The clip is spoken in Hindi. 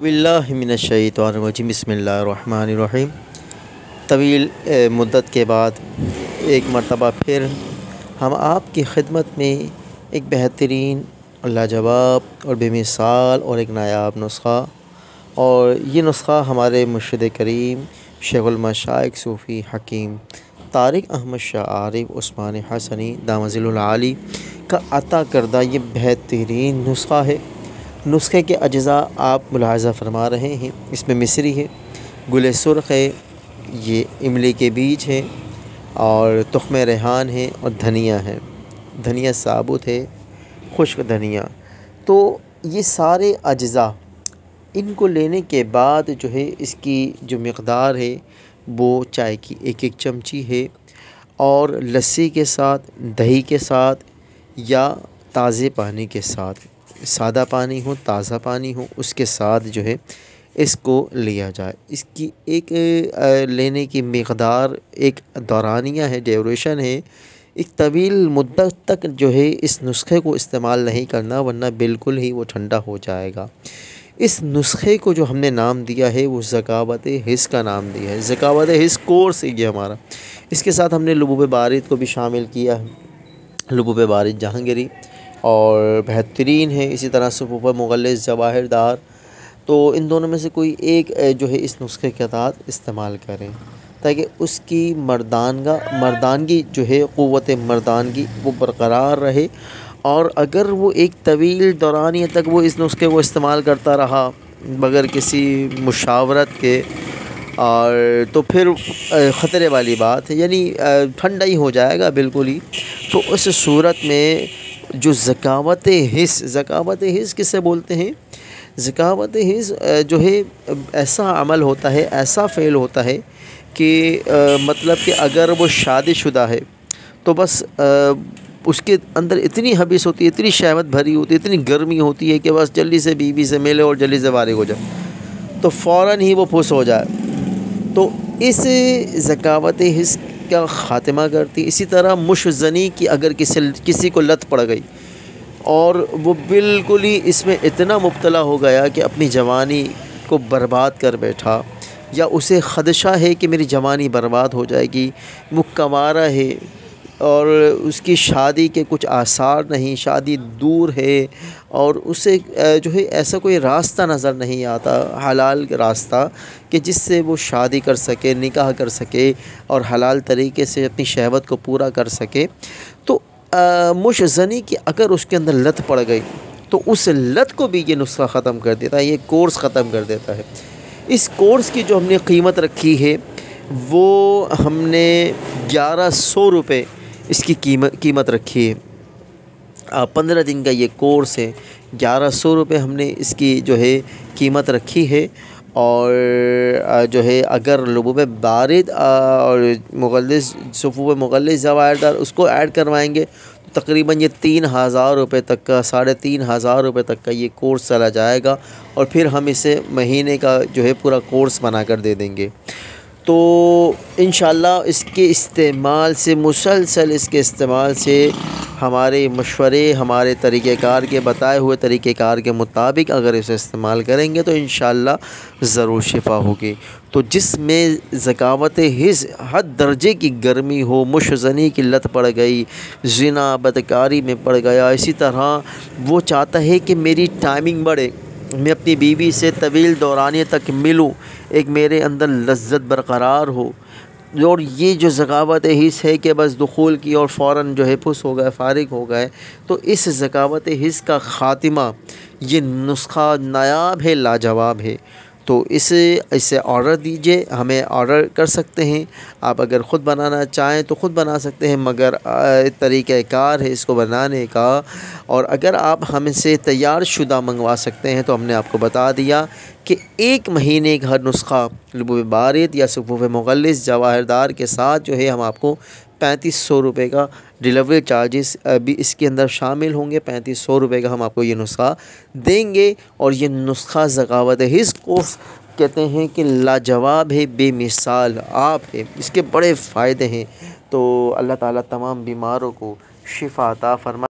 बिस्मिल्लाहिर्रहमानिर्रहीम बिस्मिल्लाहिर्रहमानिर्रहीम। तवील मुद्दत के बाद एक मरतबा फिर हम आपकी खिदमत में एक बेहतरीन लाजवाब और बेमिसाल और एक नायाब नुस्ख़ा, और ये नुस्ख़ा हमारे मुर्शिद करीम शेखुल मशाइख सूफ़ी हकीम तारिक अहमद शाह आरिफ उस्मानी हसनी दामजिलुल आली का अता करदा ये बेहतरीन नुस्ख़ा है। नुस्खे के अज्ज़ा आप मुलाहज़ा फरमा रहे हैं। इसमें मिस्री है, गुल सुर्ख़ है, ये इमली के बीज है और तुख़्म रेहान है और धनिया है। धनिया साबुत है, खुश्क धनिया। तो ये सारे अज्ज़ा इनको लेने के बाद जो है इसकी जो मक़दार है वो चाय की एक चमची है, और लस्सी के साथ, दही के साथ या ताज़े पानी के साथ, सादा पानी हो ताज़ा पानी हो उसके साथ जो है इसको लिया जाए। इसकी एक लेने की मक़दार एक दौरानिया है, ड्यूरेशन है। एक तवील मुद्दत तक जो है इस नुस्खे को इस्तेमाल नहीं करना, वरना बिल्कुल ही वो ठंडा हो जाएगा। इस नुस्खे को जो हमने नाम दिया है वो ज़कावत हिस का नाम दिया है। ज़कावत हिस कोर्स है ये हमारा। इसके साथ हमने लुबूब बारिद को भी शामिल किया है, लुबूब बारिद जहांगीरी और बेहतरीन है। इसी तरह सफ़ूफ़ मुग़ल्लिज़ जवाहिरदार। तो इन दोनों में से कोई एक जो है इस नुस्खे के तहत इस्तेमाल करें ताकि उसकी मर्दानगी जो है, क़ुव्वत मर्दानगी वो बरक़रार रहे। और अगर वो एक तवील दौरानिया तक वो इस नुस्खे को इस्तेमाल करता रहा बग़ैर किसी मुशावरत के, और तो फिर ख़तरे वाली बात है, यानी ठंडा ही हो जाएगा बिल्कुल ही। तो उस सूरत में जो ज़कावत हिस किसे बोलते हैं? ज़कावत हिस जो है ऐसा अमल होता है, ऐसा फ़ेल होता है कि मतलब कि अगर वो शादीशुदा है तो बस उसके अंदर इतनी हबीस होती है, इतनी शहवत भरी होती है, इतनी गर्मी होती है कि बस जल्दी से बीवी से मिले और जल्दी से फारिग हो जाए, तो फ़ौरन ही वो फुस हो जाए। तो इस ज़कावत हिस का ख़ात्मा करती। इसी तरह मुशज़नी की अगर किसी को लत पड़ गई और वो बिल्कुल ही इसमें इतना मुब्तला हो गया कि अपनी जवानी को बर्बाद कर बैठा, या उसे ख़दशा है कि मेरी जवानी बर्बाद हो जाएगी, मुक्कवारा है और उसकी शादी के कुछ आसार नहीं, शादी दूर है और उसे जो है ऐसा कोई रास्ता नज़र नहीं आता, हलाल रास्ता, कि जिससे वो शादी कर सके, निकाह कर सके और हलाल तरीके से अपनी शहवत को पूरा कर सके। तो मुशज़नी की अगर उसके अंदर लत पड़ गई तो उस लत को भी ये नुस्ख़ा ख़त्म कर देता है, ये कोर्स ख़त्म कर देता है। इस कोर्स की जो हमने कीमत रखी है वो हमने 1100 रुपये इसकी कीमत रखी है। 15 दिन का ये कोर्स है, 1100 रुपये हमने इसकी जो है कीमत रखी है। और जो है अगर लुबूब बारिद और मुग़ल्लिज़ सफ़ूफ़ मुग़ल्लिज़ जवाहिरदार उसको ऐड करवाएंगे तो तकरीबन ये 3000 रुपये तक का, 3500 रुपये तक का ये कोर्स चला जाएगा, और फिर हम इसे महीने का जो है पूरा कोर्स बना कर दे देंगे। तो इंशाअल्लाह इसके इस्तेमाल से, मुसलसल इसके इस्तेमाल से हमारे मशवरे, हमारे तरीक़ेकार के बताए हुए तरीक़ेकार के मुताबिक अगर इसे इस्तेमाल करेंगे तो इंशाअल्लाह ज़रूर शिफा होगी। तो जिसमें ज़कावत हिस हद दर्जे की गर्मी हो, मुशज़नी की लत पड़ गई, ज़िना बदकारी में पड़ गया, इसी तरह वो चाहता है कि मेरी टाइमिंग बढ़े, मैं अपनी बीवी से तवील दौरानिया तक मिलूँ, एक मेरे अंदर लज़्ज़त बरक़रार हो, और ये जो ज़कावत हिस है कि बस दुख़ूल की और फ़ौरन जो है फुस हो गए, फारिग हो गए, तो इस ज़कावत हिस का ख़ात्मा ये नुस्ख़ा नायाब है, लाजवाब है। तो इसे ऑर्डर दीजिए, हमें ऑर्डर कर सकते हैं। आप अगर ख़ुद बनाना चाहें तो ख़ुद बना सकते हैं, मगर तरीक़ाकार है इसको बनाने का। और अगर आप हमसे तैयार शुदा मंगवा सकते हैं तो हमने आपको बता दिया कि 1 महीने का नुस्ख़ा लुबूब बारिद या सफ़ूफ़ मुग़ल्लिज़ जवाहिरदार के साथ जो है हम आपको 3500 रुपये का डिलीवरी चार्जेस भी इसके अंदर शामिल होंगे। 3500 रुपये का हम आपको ये नुस्ख़ा देंगे। और ये नुस्ख़ा ज़कावत हिस को कहते हैं कि लाजवाब है, बेमिसाल आप है, इसके बड़े फ़ायदे हैं। तो अल्लाह ताला तमाम बीमारों को शिफ़ा अता फ़रमाए।